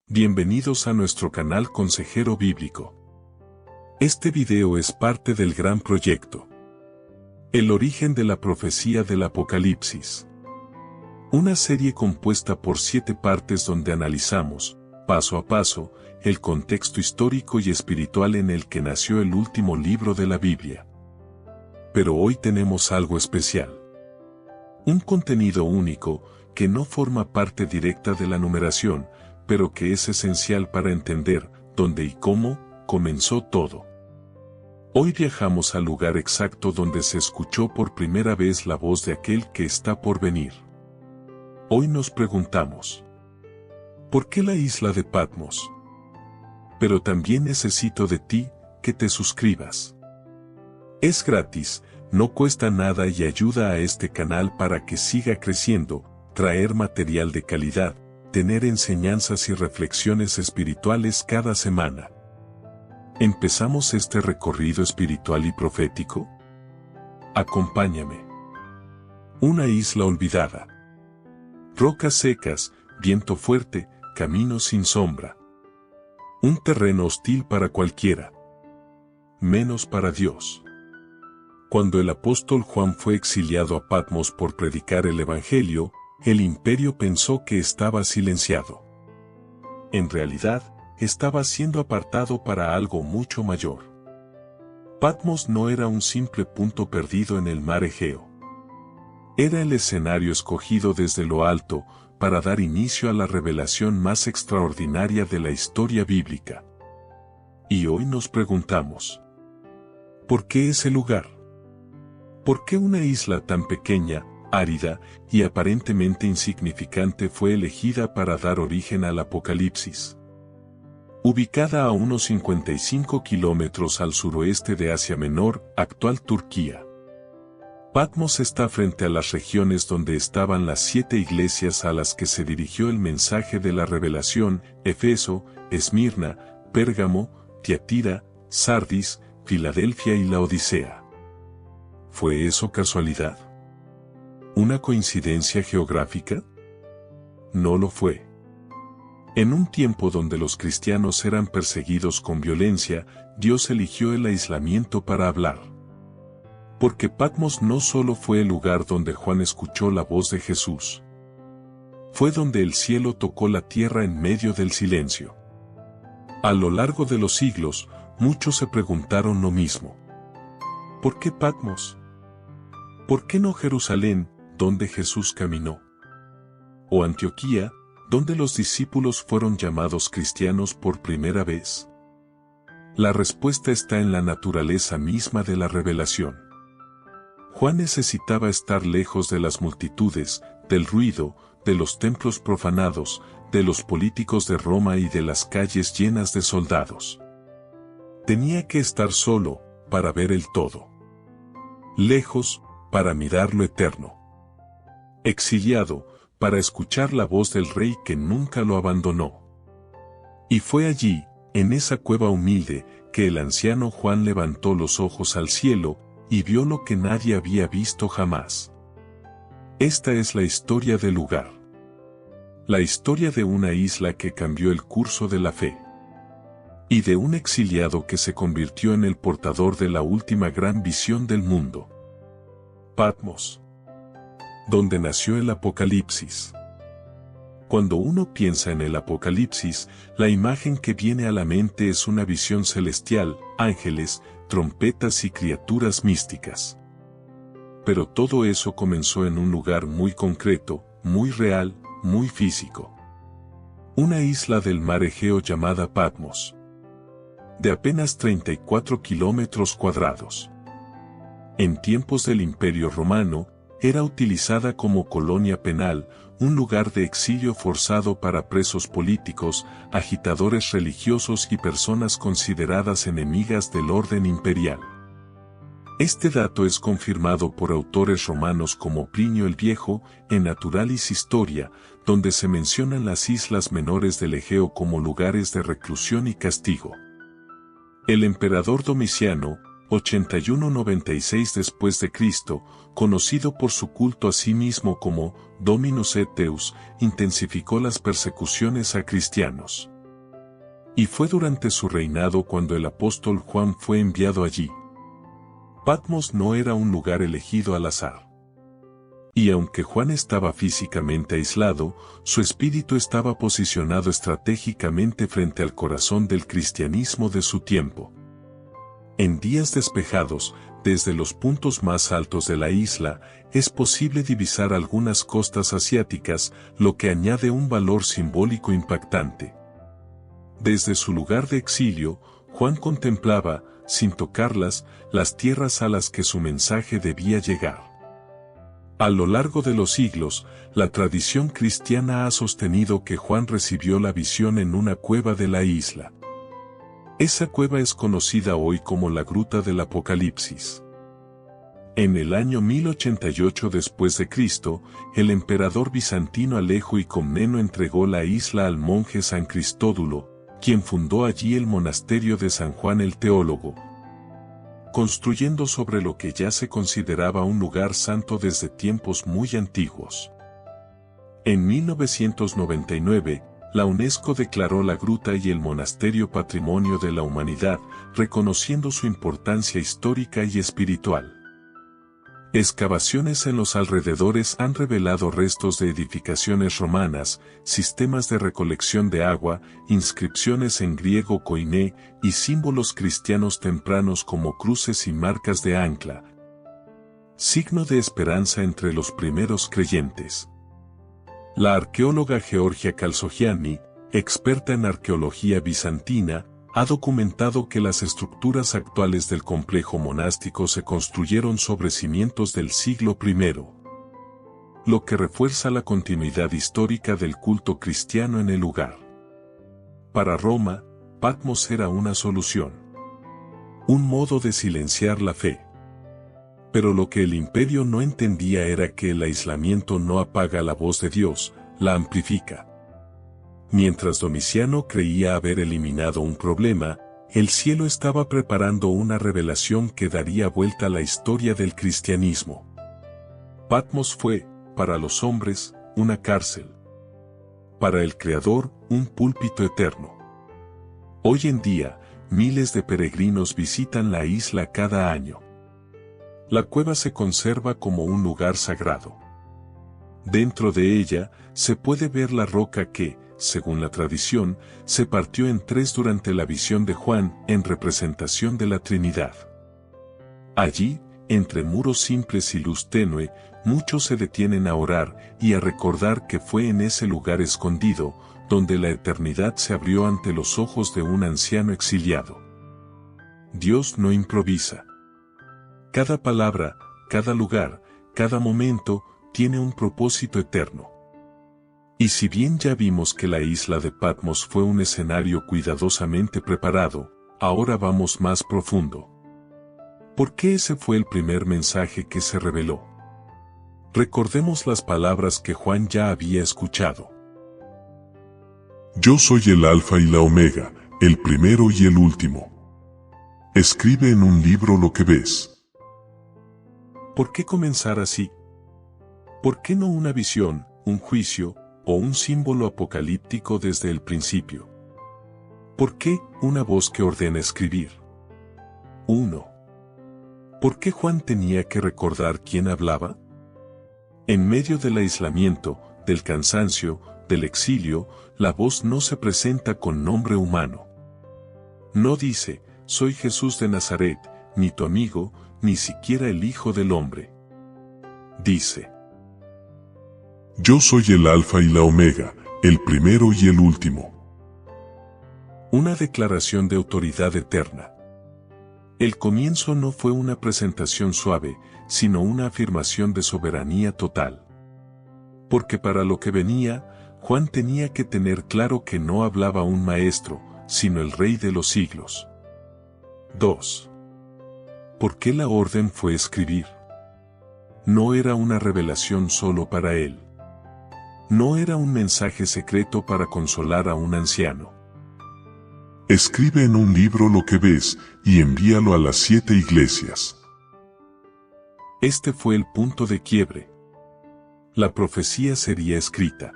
Bienvenidos a nuestro canal Consejero Bíblico. Este video es parte del gran proyecto El origen de la profecía del Apocalipsis. Una serie compuesta por 7 partes donde analizamos, paso a paso, el contexto histórico y espiritual en el que nació el último libro de la Biblia. Pero hoy tenemos algo especial. Un contenido único que no forma parte directa de la numeración, pero que es esencial para entender dónde y cómo comenzó todo. Hoy viajamos al lugar exacto donde se escuchó por primera vez la voz de aquel que está por venir. Hoy nos preguntamos, ¿por qué la isla de Patmos? Pero también necesito de ti que te suscribas. Es gratis, no cuesta nada y ayuda a este canal para que siga creciendo, traer material de calidad, tener enseñanzas y reflexiones espirituales cada semana. ¿Empezamos este recorrido espiritual y profético? Acompáñame. Una isla olvidada. Rocas secas, viento fuerte, camino sin sombra. Un terreno hostil para cualquiera. Menos para Dios. Cuando el apóstol Juan fue exiliado a Patmos por predicar el Evangelio, el imperio pensó que estaba silenciado. En realidad, estaba siendo apartado para algo mucho mayor. Patmos no era un simple punto perdido en el mar Egeo. Era el escenario escogido desde lo alto para dar inicio a la revelación más extraordinaria de la historia bíblica. Y hoy nos preguntamos, ¿por qué ese lugar? ¿Por qué una isla tan pequeña, árida y aparentemente insignificante fue elegida para dar origen al Apocalipsis? Ubicada a unos 55 kilómetros al suroeste de Asia Menor, actual Turquía. Patmos está frente a las regiones donde estaban las 7 iglesias a las que se dirigió el mensaje de la revelación: Éfeso, Esmirna, Pérgamo, Tiatira, Sardis, Filadelfia y la Odisea. ¿Fue eso casualidad? ¿Una coincidencia geográfica? No lo fue. En un tiempo donde los cristianos eran perseguidos con violencia, Dios eligió el aislamiento para hablar. Porque Patmos no solo fue el lugar donde Juan escuchó la voz de Jesús. Fue donde el cielo tocó la tierra en medio del silencio. A lo largo de los siglos, muchos se preguntaron lo mismo. ¿Por qué Patmos? ¿Por qué no Jerusalén, donde Jesús caminó? ¿O Antioquía, donde los discípulos fueron llamados cristianos por primera vez? La respuesta está en la naturaleza misma de la revelación. Juan necesitaba estar lejos de las multitudes, del ruido, de los templos profanados, de los políticos de Roma y de las calles llenas de soldados. Tenía que estar solo, para ver el todo. Lejos, para mirar lo eterno. Exiliado, para escuchar la voz del Rey que nunca lo abandonó. Y fue allí, en esa cueva humilde, que el anciano Juan levantó los ojos al cielo, y vio lo que nadie había visto jamás. Esta es la historia del lugar. La historia de una isla que cambió el curso de la fe. Y de un exiliado que se convirtió en el portador de la última gran visión del mundo. Patmos. Donde nació el Apocalipsis. Cuando uno piensa en el Apocalipsis, la imagen que viene a la mente es una visión celestial, ángeles, trompetas y criaturas místicas. Pero todo eso comenzó en un lugar muy concreto, muy real, muy físico. Una isla del mar Egeo llamada Patmos. De apenas 34 kilómetros cuadrados. En tiempos del Imperio Romano, era utilizada como colonia penal, un lugar de exilio forzado para presos políticos, agitadores religiosos y personas consideradas enemigas del orden imperial. Este dato es confirmado por autores romanos como Plinio el Viejo, en Naturalis Historia, donde se mencionan las islas menores del Egeo como lugares de reclusión y castigo. El emperador Domiciano, 81-96 después de Cristo, conocido por su culto a sí mismo como Dominus et Deus, intensificó las persecuciones a cristianos. Y fue durante su reinado cuando el apóstol Juan fue enviado allí. Patmos no era un lugar elegido al azar. Y aunque Juan estaba físicamente aislado, su espíritu estaba posicionado estratégicamente frente al corazón del cristianismo de su tiempo. En días despejados, desde los puntos más altos de la isla, es posible divisar algunas costas asiáticas, lo que añade un valor simbólico impactante. Desde su lugar de exilio, Juan contemplaba, sin tocarlas, las tierras a las que su mensaje debía llegar. A lo largo de los siglos, la tradición cristiana ha sostenido que Juan recibió la visión en una cueva de la isla. Esa cueva es conocida hoy como la Gruta del Apocalipsis. En el año 1088 después de Cristo, el emperador bizantino Alejo I Comneno entregó la isla al monje San Cristódulo, quien fundó allí el monasterio de San Juan el Teólogo, construyendo sobre lo que ya se consideraba un lugar santo desde tiempos muy antiguos. En 1999, la UNESCO declaró la gruta y el monasterio Patrimonio de la Humanidad, reconociendo su importancia histórica y espiritual. Excavaciones en los alrededores han revelado restos de edificaciones romanas, sistemas de recolección de agua, inscripciones en griego koiné y símbolos cristianos tempranos como cruces y marcas de ancla, signo de esperanza entre los primeros creyentes. La arqueóloga Georgia Calzogianni, experta en arqueología bizantina, ha documentado que las estructuras actuales del complejo monástico se construyeron sobre cimientos del siglo I, lo que refuerza la continuidad histórica del culto cristiano en el lugar. Para Roma, Patmos era una solución, un modo de silenciar la fe. Pero lo que el imperio no entendía era que el aislamiento no apaga la voz de Dios, la amplifica. Mientras Domiciano creía haber eliminado un problema, el cielo estaba preparando una revelación que daría vuelta a la historia del cristianismo. Patmos fue, para los hombres, una cárcel. Para el Creador, un púlpito eterno. Hoy en día, miles de peregrinos visitan la isla cada año. La cueva se conserva como un lugar sagrado. Dentro de ella, se puede ver la roca que, según la tradición, se partió en tres durante la visión de Juan en representación de la Trinidad. Allí, entre muros simples y luz tenue, muchos se detienen a orar y a recordar que fue en ese lugar escondido, donde la eternidad se abrió ante los ojos de un anciano exiliado. Dios no improvisa. Cada palabra, cada lugar, cada momento, tiene un propósito eterno. Y si bien ya vimos que la isla de Patmos fue un escenario cuidadosamente preparado, ahora vamos más profundo. ¿Por qué ese fue el primer mensaje que se reveló? Recordemos las palabras que Juan ya había escuchado. Yo soy el Alfa y la Omega, el primero y el último. Escribe en un libro lo que ves. ¿Por qué comenzar así? ¿Por qué no una visión, un juicio, o un símbolo apocalíptico desde el principio? ¿Por qué una voz que ordena escribir? 1. ¿Por qué Juan tenía que recordar quién hablaba? En medio del aislamiento, del cansancio, del exilio, la voz no se presenta con nombre humano. No dice, soy Jesús de Nazaret, ni tu amigo, ni siquiera el Hijo del Hombre. Dice, yo soy el Alfa y la Omega, el primero y el último. Una declaración de autoridad eterna. El comienzo no fue una presentación suave, sino una afirmación de soberanía total. Porque para lo que venía, Juan tenía que tener claro que no hablaba un maestro, sino el Rey de los siglos. 2. ¿Por qué la orden fue escribir? No era una revelación solo para él. No era un mensaje secreto para consolar a un anciano. Escribe en un libro lo que ves, y envíalo a las 7 iglesias. Este fue el punto de quiebre. La profecía sería escrita.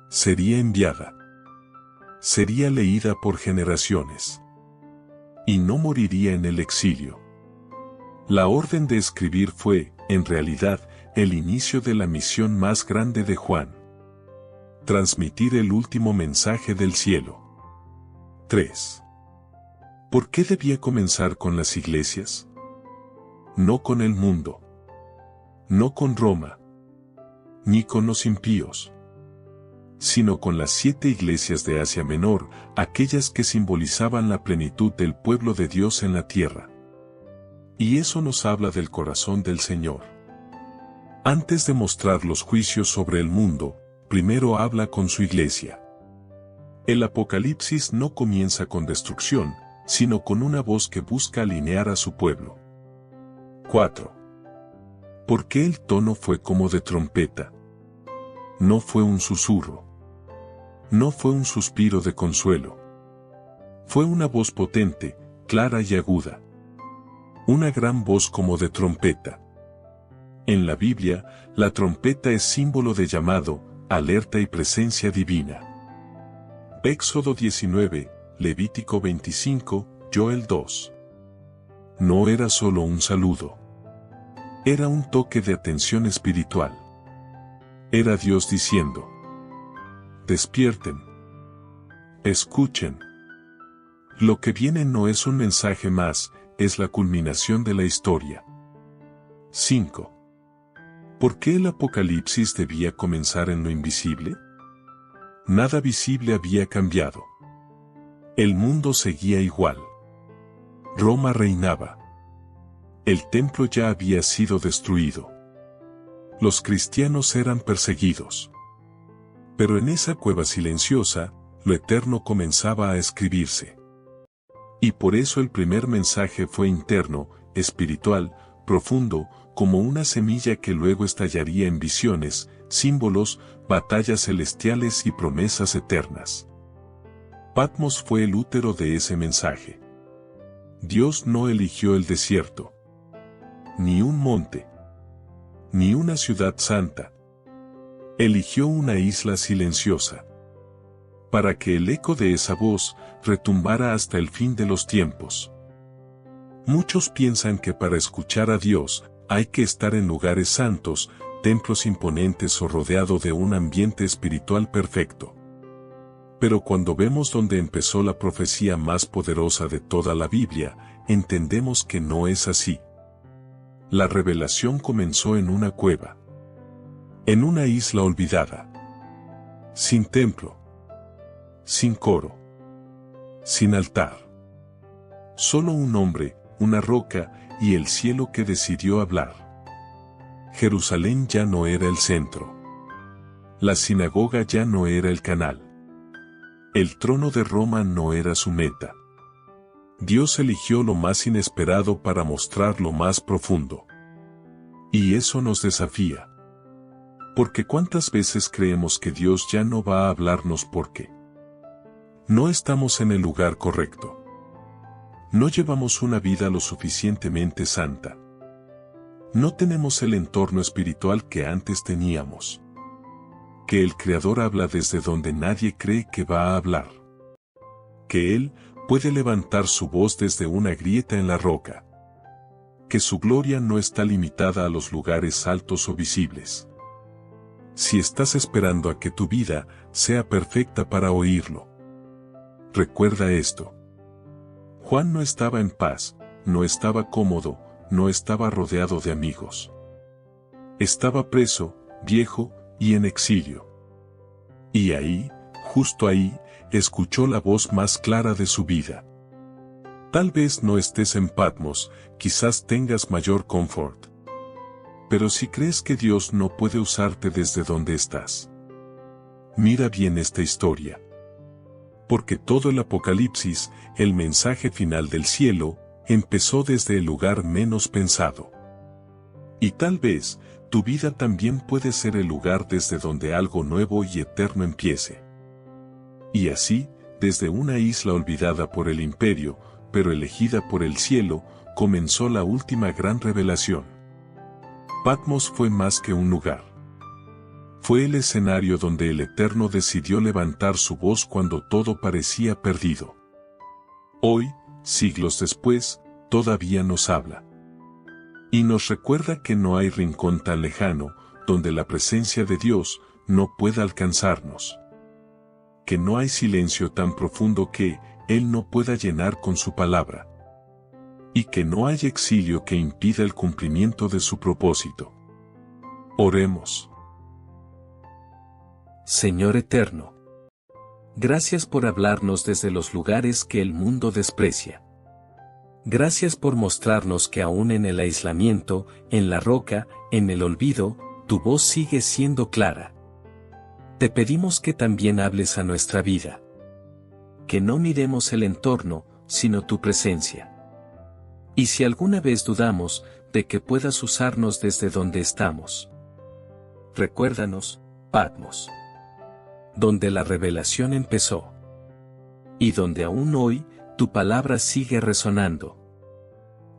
Sería enviada. sería leída por generaciones. Y no moriría en el exilio. La orden de escribir fue, en realidad, el inicio de la misión más grande de Juan. Transmitir el último mensaje del cielo. 3. ¿Por qué debía comenzar con las iglesias? No con el mundo. No con Roma. Ni con los impíos. Sino con las 7 iglesias de Asia Menor, aquellas que simbolizaban la plenitud del pueblo de Dios en la tierra. Y eso nos habla del corazón del Señor. Antes de mostrar los juicios sobre el mundo, primero habla con su iglesia. El Apocalipsis no comienza con destrucción, sino con una voz que busca alinear a su pueblo. 4. ¿Por qué el tono fue como de trompeta? No fue un susurro. No fue un suspiro de consuelo. Fue una voz potente, clara y aguda. Una gran voz como de trompeta. En la Biblia, la trompeta es símbolo de llamado, alerta y presencia divina. Éxodo 19, Levítico 25, Joel 2. No era solo un saludo. Era un toque de atención espiritual. Era Dios diciendo: despierten. Escuchen. Lo que viene no es un mensaje más, es la culminación de la historia. 5. ¿Por qué el Apocalipsis debía comenzar en lo invisible? Nada visible había cambiado. El mundo seguía igual. Roma reinaba. El templo ya había sido destruido. Los cristianos eran perseguidos. Pero en esa cueva silenciosa, lo eterno comenzaba a escribirse. Y por eso el primer mensaje fue interno, espiritual, profundo, como una semilla que luego estallaría en visiones, símbolos, batallas celestiales y promesas eternas. Patmos fue el útero de ese mensaje. Dios no eligió el desierto, ni un monte, ni una ciudad santa. Eligió una isla silenciosa, para que el eco de esa voz retumbara hasta el fin de los tiempos. Muchos piensan que para escuchar a Dios hay que estar en lugares santos, templos imponentes o rodeado de un ambiente espiritual perfecto. Pero cuando vemos dónde empezó la profecía más poderosa de toda la Biblia, entendemos que no es así. La revelación comenzó en una cueva, en una isla olvidada, sin templo, sin coro, sin altar. Solo un hombre, una roca y el cielo que decidió hablar. Jerusalén ya no era el centro. La sinagoga ya no era el canal. El trono de Roma no era su meta. Dios eligió lo más inesperado para mostrar lo más profundo. Y eso nos desafía. Porque ¿cuántas veces creemos que Dios ya no va a hablarnos porque no estamos en el lugar correcto? No llevamos una vida lo suficientemente santa. No tenemos el entorno espiritual que antes teníamos. Que el Creador habla desde donde nadie cree que va a hablar. Que Él puede levantar su voz desde una grieta en la roca. Que su gloria no está limitada a los lugares altos o visibles. Si estás esperando a que tu vida sea perfecta para oírlo, recuerda esto. Juan no estaba en paz, no estaba cómodo, no estaba rodeado de amigos. Estaba preso, viejo y en exilio. Y ahí, justo ahí, escuchó la voz más clara de su vida. Tal vez no estés en Patmos, quizás tengas mayor confort. Pero si crees que Dios no puede usarte desde donde estás, mira bien esta historia. Porque todo el Apocalipsis, el mensaje final del cielo, empezó desde el lugar menos pensado. Y tal vez, tu vida también puede ser el lugar desde donde algo nuevo y eterno empiece. Y así, desde una isla olvidada por el imperio, pero elegida por el cielo, comenzó la última gran revelación. Patmos fue más que un lugar. Fue el escenario donde el Eterno decidió levantar su voz cuando todo parecía perdido. Hoy, siglos después, todavía nos habla. Y nos recuerda que no hay rincón tan lejano, donde la presencia de Dios no pueda alcanzarnos. Que no hay silencio tan profundo que Él no pueda llenar con su palabra. Y que no hay exilio que impida el cumplimiento de su propósito. Oremos. Señor Eterno, gracias por hablarnos desde los lugares que el mundo desprecia. Gracias por mostrarnos que aún en el aislamiento, en la roca, en el olvido, tu voz sigue siendo clara. Te pedimos que también hables a nuestra vida. Que no miremos el entorno, sino tu presencia. Y si alguna vez dudamos de que puedas usarnos desde donde estamos, recuérdanos, Patmos, donde la revelación empezó. Y donde aún hoy, tu palabra sigue resonando.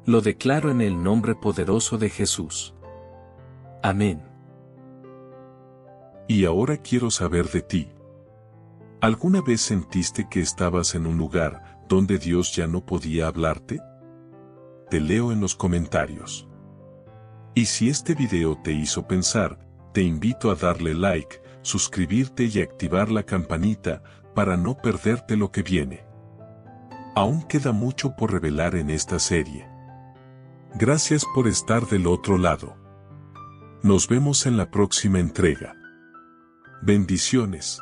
Lo declaro en el nombre poderoso de Jesús. Amén. Y ahora quiero saber de ti. ¿Alguna vez sentiste que estabas en un lugar donde Dios ya no podía hablarte? Te leo en los comentarios. Y si este video te hizo pensar, te invito a darle like, suscribirte y activar la campanita para no perderte lo que viene. Aún queda mucho por revelar en esta serie. Gracias por estar del otro lado. Nos vemos en la próxima entrega. Bendiciones.